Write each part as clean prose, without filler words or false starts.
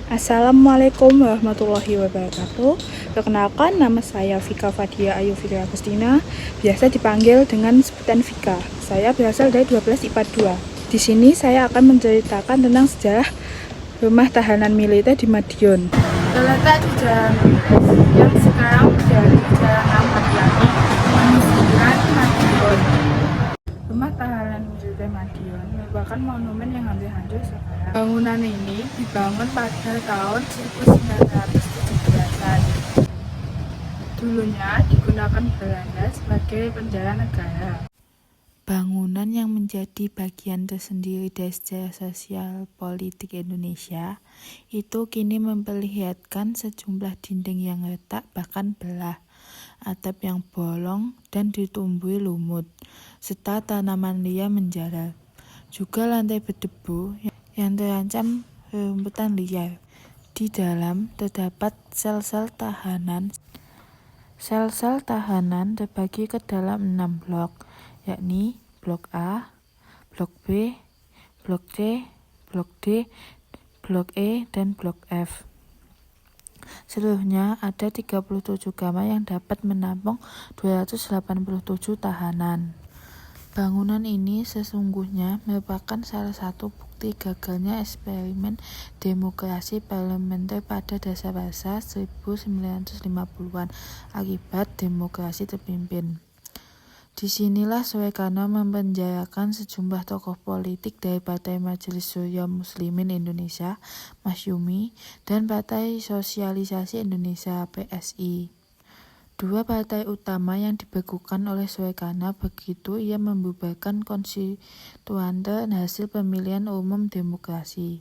Assalamualaikum warahmatullahi wabarakatuh. Perkenalkan, nama saya Vika Fadia Ayu Fitri Agustina, biasa dipanggil dengan sebutan Vika. Saya berasal dari 12 IPA 2. Di sini saya akan menceritakan tentang sejarah rumah tahanan militer di Madiun. Terletak di jalan yang sekarang menjadi Jalan Ahmad Yani, menyusuri Madiun. Rumah tahanan militer Madiun merupakan monumen yang hampir hancur sekarang. Bangunan ini dibangun pada tahun 1917-an. Dulunya digunakan Belanda sebagai penjara negara. Bangunan yang menjadi bagian tersendiri dari sejarah sosial politik Indonesia itu kini memperlihatkan sejumlah dinding yang retak bahkan belah, atap yang bolong dan ditumbuhi lumut, serta tanaman liar menjalar. Juga lantai berdebu yang terancam rerumputan liar. Di dalam terdapat sel-sel tahanan. Sel-sel tahanan terbagi ke dalam 6 blok, yakni Blok A, Blok B, Blok C, Blok D, Blok E, dan Blok F. Seluruhnya ada 37 kamar yang dapat menampung 287 tahanan. Bangunan ini sesungguhnya merupakan salah satu bukti gagalnya eksperimen demokrasi parlementer pada dasar-dasar 1950-an akibat demokrasi terpimpin. Disinilah Soekarno mempenjarakan sejumlah tokoh politik dari Partai Majelis Surya Muslimin Indonesia (Masyumi) dan Partai Sosialisasi Indonesia (PSI). Dua partai utama yang dibekukan oleh Soekarno begitu ia membubarkan konstituante hasil pemilihan umum demokrasi.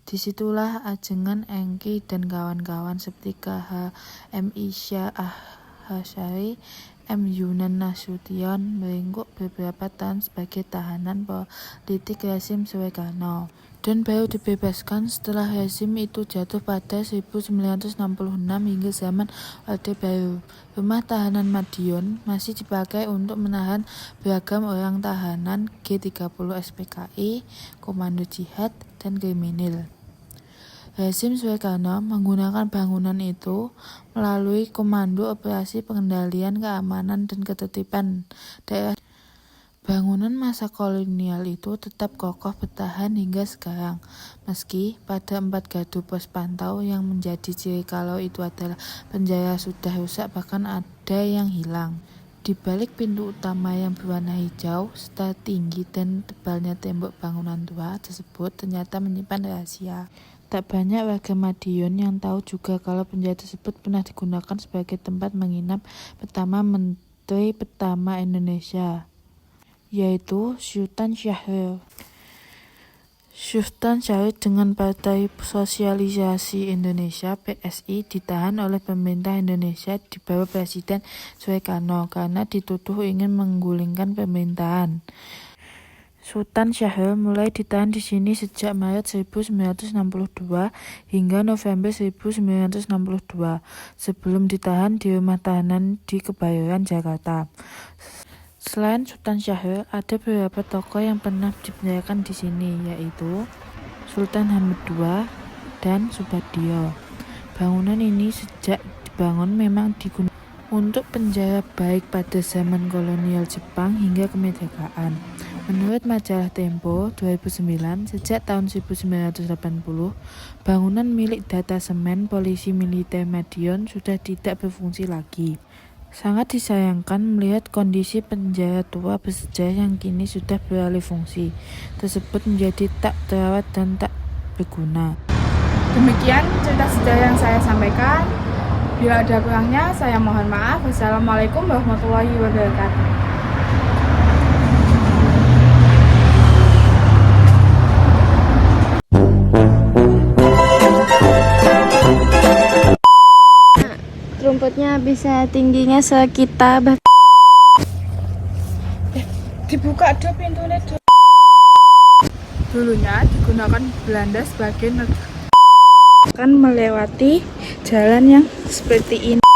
Disitulah ajengan Engki dan kawan-kawan seperti KH M. Isya Ahhasyari, M. Yunan Nasution meringkuk beberapa tahun sebagai tahanan politik rezim Soekarno dan baru dibebaskan setelah rezim itu jatuh pada 1966 hingga zaman Orde Baru. Rumah tahanan Madiun masih dipakai untuk menahan beragam orang tahanan G30 SPKI, Komando Jihad, dan kriminal. Rezim Soekarno menggunakan bangunan itu melalui Komando Operasi Pengendalian Keamanan dan Ketertiban Daerah. Bangunan masa kolonial itu tetap kokoh bertahan hingga sekarang, meski pada 4 gardu pos pantau yang menjadi ciri kalau itu adalah penjara sudah rusak, bahkan ada yang hilang. Di balik pintu utama yang berwarna hijau, serta tinggi dan tebalnya tembok bangunan tua tersebut ternyata menyimpan rahasia. Tak banyak warga Madiun yang tahu juga kalau penjara tersebut pernah digunakan sebagai tempat menginap pertama Menteri pertama Indonesia, yaitu Sultan Syahrir. Sultan Syahrir dengan Partai Sosialisasi Indonesia (PSI) ditahan oleh pemerintah Indonesia di bawah Presiden Soekarno karena dituduh ingin menggulingkan pemerintahan. Sultan Syahrir mulai ditahan di sini sejak Maret 1962 hingga November 1962, sebelum ditahan di rumah tahanan di Kebayoran, Jakarta. Selain Sultan Syahrir, ada beberapa tokoh yang pernah dipenjarakan di sini, yaitu Sultan Hamid II dan Subadio. Bangunan ini sejak dibangun memang digunakan untuk penjara baik pada zaman kolonial Jepang hingga kemerdekaan. Menurut majalah Tempo 2009, sejak tahun 1980, bangunan milik Datasemen Polisi Militer Madiun sudah tidak berfungsi lagi. Sangat disayangkan melihat kondisi penjara tua bersejarah yang kini sudah beralih fungsi tersebut menjadi tak terawat dan tak berguna. Demikian cerita sejarah yang saya sampaikan. Bila ada kurangnya, saya mohon maaf. Wassalamualaikum warahmatullahi wabarakatuh. Rumputnya bisa tingginya sekitar Dibuka dulu pintunya dulu. Dulunya digunakan Belanda sebagai negara. Akan melewati jalan yang seperti ini.